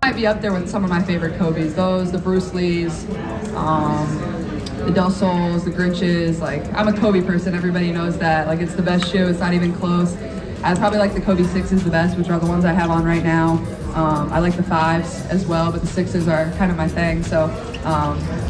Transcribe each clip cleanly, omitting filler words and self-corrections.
Might be up there with some of my favorite Kobes. Those, the Bruce Lees, the Del Sols, the Grinches. Like, I'm a Kobe person. Everybody knows that. Like, it's the best shoe. It's not even close. I probably like the Kobe 6s the best, which are the ones I have on right now. I like the 5s as well, but the 6s are kind of my thing. So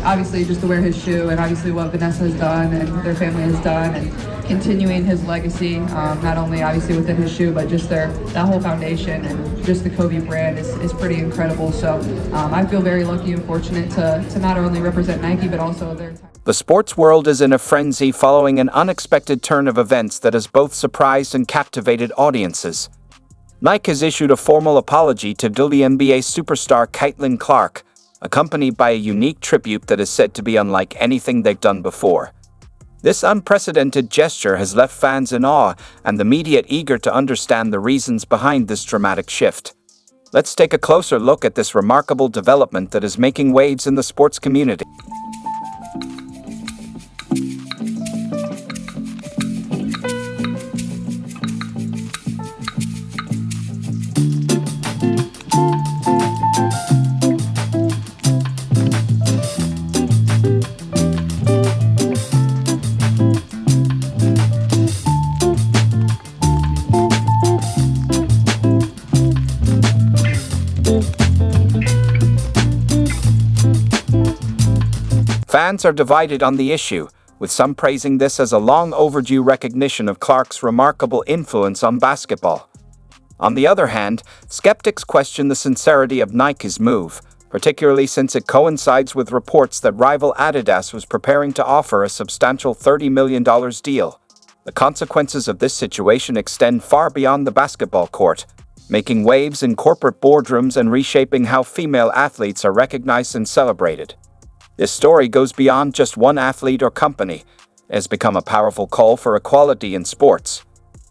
obviously just to wear his shoe, and obviously what Vanessa has done and their family has done, and continuing his legacy, not only obviously within his shoe, but just that whole foundation and just the Kobe brand is pretty incredible. So I feel very lucky and fortunate to not only represent Nike, but also their entire... The sports world is in a frenzy following an unexpected turn of events that has both surprised and captivated audiences. Nike has issued a formal apology to WNBA superstar Caitlin Clark, accompanied by a unique tribute that is said to be unlike anything they've done before. This unprecedented gesture has left fans in awe and the media eager to understand the reasons behind this dramatic shift. Let's take a closer look at this remarkable development that is making waves in the sports community. Fans are divided on the issue, with some praising this as a long overdue recognition of Clark's remarkable influence on basketball. On the other hand, skeptics question the sincerity of Nike's move, particularly since it coincides with reports that rival Adidas was preparing to offer a substantial $30 million deal. The consequences of this situation extend far beyond the basketball court, making waves in corporate boardrooms and reshaping how female athletes are recognized and celebrated. This story goes beyond just one athlete or company. It has become a powerful call for equality in sports.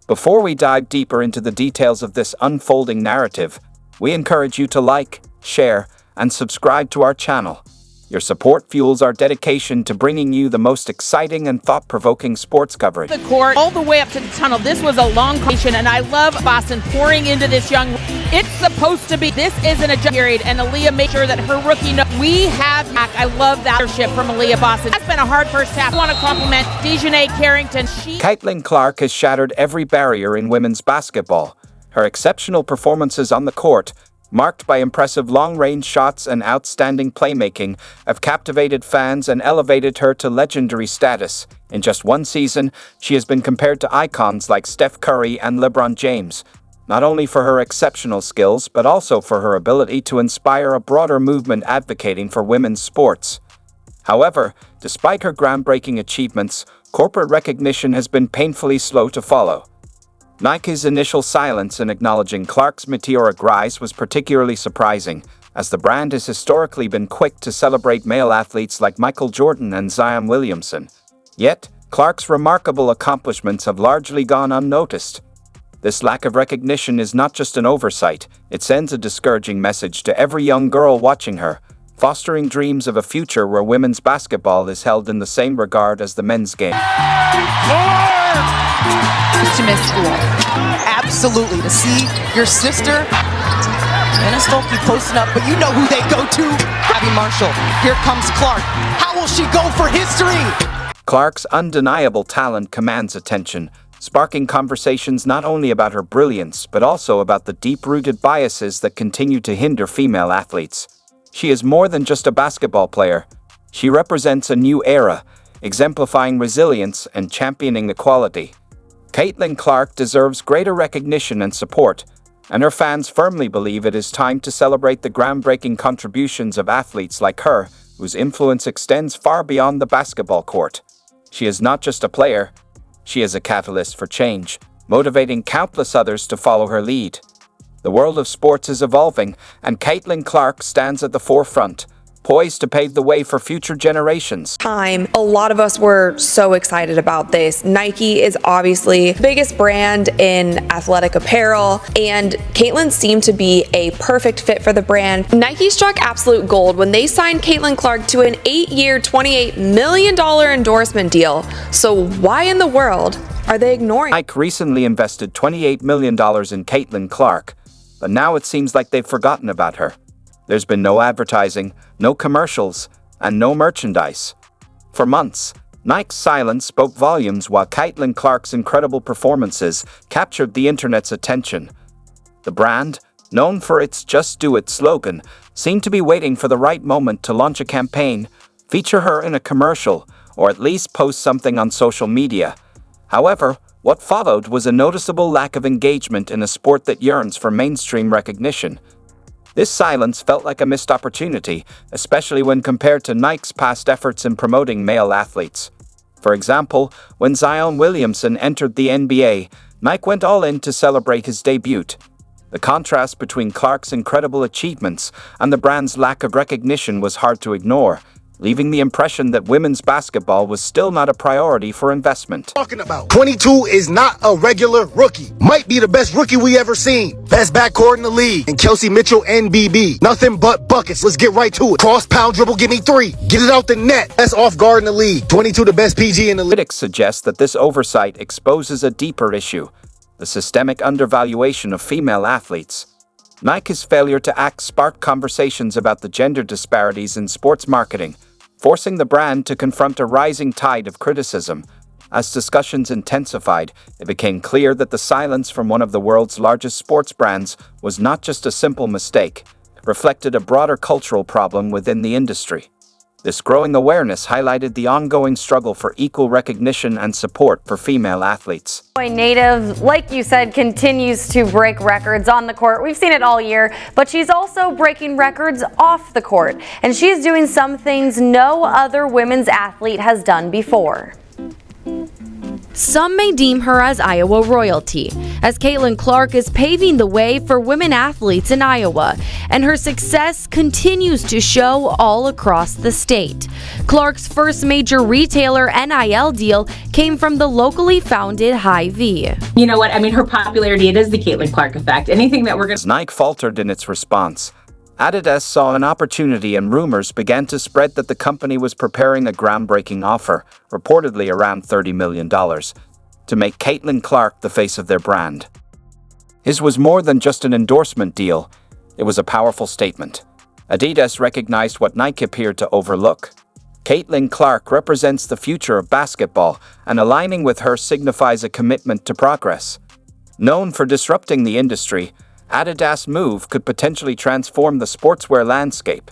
Before we dive deeper into the details of this unfolding narrative, we encourage you to like, share, and subscribe to our channel. Your support fuels our dedication to bringing you the most exciting and thought-provoking sports coverage. The court, all the way up to the tunnel. This was a long conversation, and I love Boston pouring into this young. It's supposed to be. This isn't a period, and Aaliyah made sure that her rookie. We have. I love that leadership from Aaliyah Boston. That's been a hard first half. I want to compliment Dejanay Carrington. Caitlin Clark has shattered every barrier in women's basketball. Her exceptional performances on the court, marked by impressive long-range shots and outstanding playmaking, have captivated fans and elevated her to legendary status. In just one season, she has been compared to icons like Steph Curry and LeBron James, not only for her exceptional skills, but also for her ability to inspire a broader movement advocating for women's sports. However, despite her groundbreaking achievements, corporate recognition has been painfully slow to follow. Nike's initial silence in acknowledging Clark's meteoric rise was particularly surprising, as the brand has historically been quick to celebrate male athletes like Michael Jordan and Zion Williamson. Yet, Clark's remarkable accomplishments have largely gone unnoticed. This lack of recognition is not just an oversight, it sends a discouraging message to every young girl watching her, fostering dreams of a future where women's basketball is held in the same regard as the men's game. To miss school. Absolutely. To see your sister, Anna Stolke posting up, but you know who they go to. Abby Marshall. Here comes Clark. How will she go for history? Clark's undeniable talent commands attention, sparking conversations not only about her brilliance, but also about the deep-rooted biases that continue to hinder female athletes. She is more than just a basketball player. She represents a new era, exemplifying resilience and championing equality. Caitlin Clark deserves greater recognition and support, and her fans firmly believe it is time to celebrate the groundbreaking contributions of athletes like her, whose influence extends far beyond the basketball court. She is not just a player, she is a catalyst for change, motivating countless others to follow her lead. The world of sports is evolving, and Caitlin Clark stands at the forefront, poised to pave the way for future generations. A lot of us were so excited about this. Nike is obviously the biggest brand in athletic apparel, and Caitlin seemed to be a perfect fit for the brand. Nike struck absolute gold when they signed Caitlin Clark to an 8-year, $28 million endorsement deal. So why in the world are they ignoring? Nike recently invested $28 million in Caitlin Clark, but now it seems like they've forgotten about her. There's been no advertising, no commercials, and no merchandise. For months, Nike's silence spoke volumes while Caitlin Clark's incredible performances captured the internet's attention. The brand, known for its "Just Do It" slogan, seemed to be waiting for the right moment to launch a campaign, feature her in a commercial, or at least post something on social media. However, what followed was a noticeable lack of engagement in a sport that yearns for mainstream recognition. This silence felt like a missed opportunity, especially when compared to Nike's past efforts in promoting male athletes. For example, when Zion Williamson entered the NBA, Nike went all in to celebrate his debut. The contrast between Clark's incredible achievements and the brand's lack of recognition was hard to ignore, leaving the impression that women's basketball was still not a priority for investment. Talking about 22 is not a regular rookie. Might be the best rookie we ever seen. Best backcourt in the league. And Kelsey Mitchell, NBB. Nothing but buckets. Let's get right to it. Cross, pound, dribble, give me 3. Get it out the net. Best off guard in the league. 22 the best PG in the league. Critics suggest that this oversight exposes a deeper issue: the systemic undervaluation of female athletes. Nike's failure to act sparked conversations about the gender disparities in sports marketing, forcing the brand to confront a rising tide of criticism. As discussions intensified, it became clear that the silence from one of the world's largest sports brands was not just a simple mistake, it reflected a broader cultural problem within the industry. This growing awareness highlighted the ongoing struggle for equal recognition and support for female athletes. Native, like you said, continues to break records on the court. We've seen it all year, but she's also breaking records off the court. And she's doing some things no other women's athlete has done before. Some may deem her as Iowa royalty, as Caitlin Clark is paving the way for women athletes in Iowa, and her success continues to show all across the state. Clark's first major retailer NIL deal came from the locally founded Hy-Vee. You know what? I mean, her popularity, it is the Caitlin Clark effect. Anything that we're going As Nike faltered in its response, Adidas saw an opportunity and rumors began to spread that the company was preparing a groundbreaking offer, reportedly around $30 million, to make Caitlin Clark the face of their brand. His was more than just an endorsement deal, it was a powerful statement. Adidas recognized what Nike appeared to overlook. Caitlin Clark represents the future of basketball, and aligning with her signifies a commitment to progress. Known for disrupting the industry, Adidas' move could potentially transform the sportswear landscape.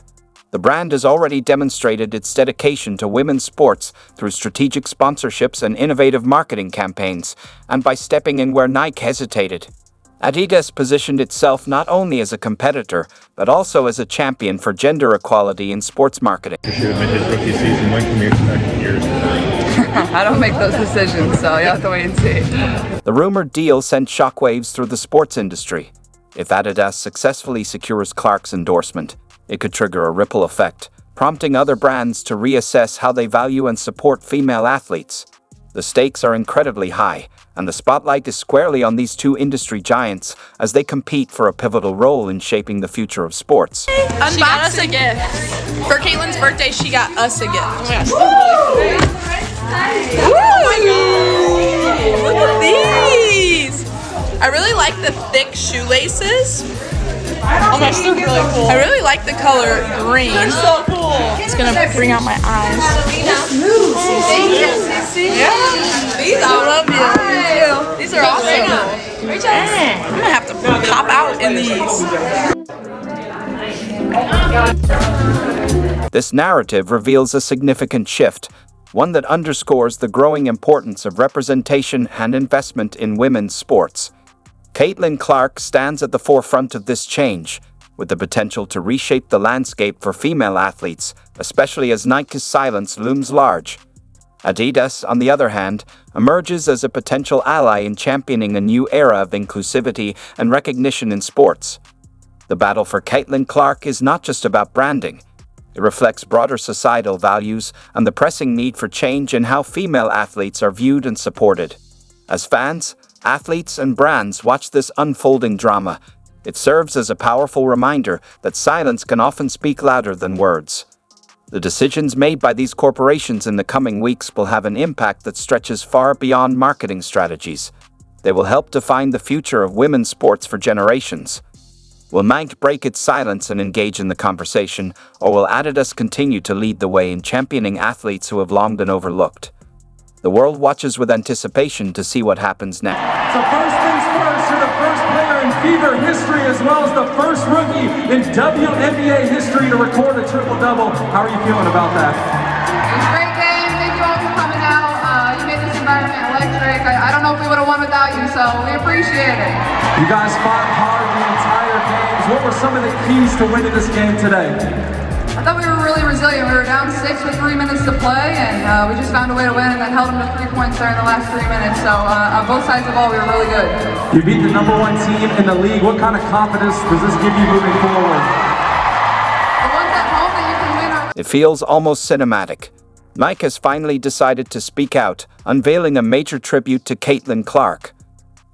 The brand has already demonstrated its dedication to women's sports through strategic sponsorships and innovative marketing campaigns, and by stepping in where Nike hesitated. Adidas positioned itself not only as a competitor, but also as a champion for gender equality in sports marketing. His rookie season, when can we expect yours? I don't make those decisions, so you have to wait and see. The rumored deal sent shockwaves through the sports industry. If Adidas successfully secures Clark's endorsement, it could trigger a ripple effect, prompting other brands to reassess how they value and support female athletes. The stakes are incredibly high, and the spotlight is squarely on these two industry giants as they compete for a pivotal role in shaping the future of sports. She got us a gift. For Caitlin's birthday, she got us a gift. Oh my god! Look at these! I really like the thick shoelaces. Oh, that's so really cool. I really like the color green. They're so cool. It's gonna bring out my eyes. Yeah. I love you. These are awesome. I'm gonna have to pop out in these. This narrative reveals a significant shift, one that underscores the growing importance of representation and investment in women's sports. Caitlin Clark stands at the forefront of this change, with the potential to reshape the landscape for female athletes, especially as Nike's silence looms large. Adidas, on the other hand, emerges as a potential ally in championing a new era of inclusivity and recognition in sports. The battle for Caitlin Clark is not just about branding. It reflects broader societal values and the pressing need for change in how female athletes are viewed and supported. As fans, athletes, and brands watch this unfolding drama, it serves as a powerful reminder that silence can often speak louder than words. The decisions made by these corporations in the coming weeks will have an impact that stretches far beyond marketing strategies. They will help define the future of women's sports for generations. Will Nike break its silence and engage in the conversation, or will Adidas continue to lead the way in championing athletes who have long been overlooked? The world watches with anticipation to see what happens next. So first things first, you're the first player in Fever history as well as the first rookie in WNBA history to record a triple-double. How are you feeling about that? It was a great game. Thank you all for coming out. You made this environment electric. I don't know if we would have won without you, so we appreciate it. You guys fought hard the entire game. What were some of the keys to winning this game today? I thought we were really resilient. We were down 6 with 3 minutes to play, and we just found a way to win and then held them to 3 points there in the last 3 minutes. So on both sides of the ball, we were really good. You beat the #1 team in the league. What kind of confidence does this give you moving forward? The ones at home that you can win are... It feels almost cinematic. Nike has finally decided to speak out, unveiling a major tribute to Caitlin Clark.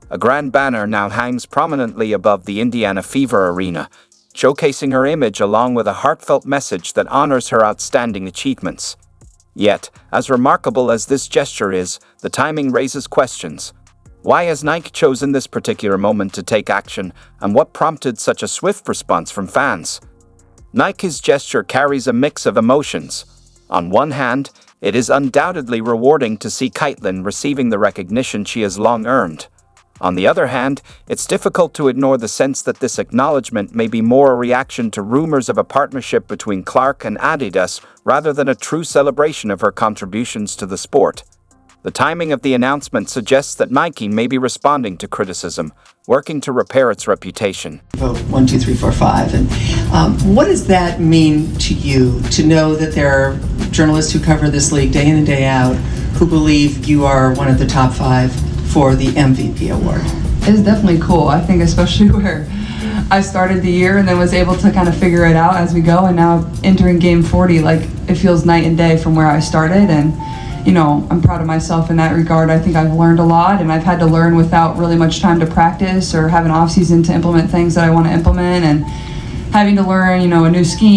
A grand banner now hangs prominently above the Indiana Fever Arena, showcasing her image along with a heartfelt message that honors her outstanding achievements. Yet, as remarkable as this gesture is, the timing raises questions. Why has Nike chosen this particular moment to take action, and what prompted such a swift response from fans? Nike's gesture carries a mix of emotions. On one hand, it is undoubtedly rewarding to see Caitlin receiving the recognition she has long earned. On the other hand, it's difficult to ignore the sense that this acknowledgement may be more a reaction to rumors of a partnership between Clark and Adidas rather than a true celebration of her contributions to the sport. The timing of the announcement suggests that Nike may be responding to criticism, working to repair its reputation. Vote 1, 2, 3, 4, 5. And what does that mean to you to know that there are journalists who cover this league day in and day out who believe you are one of the top 5 for the MVP award? It's definitely cool. I think especially where I started the year and then was able to kind of figure it out as we go, and now entering game 40, like it feels night and day from where I started. And you know, I'm proud of myself in that regard. I think I've learned a lot, and I've had to learn without really much time to practice or have an off season to implement things that I want to implement, and having to learn, you know, a new scheme.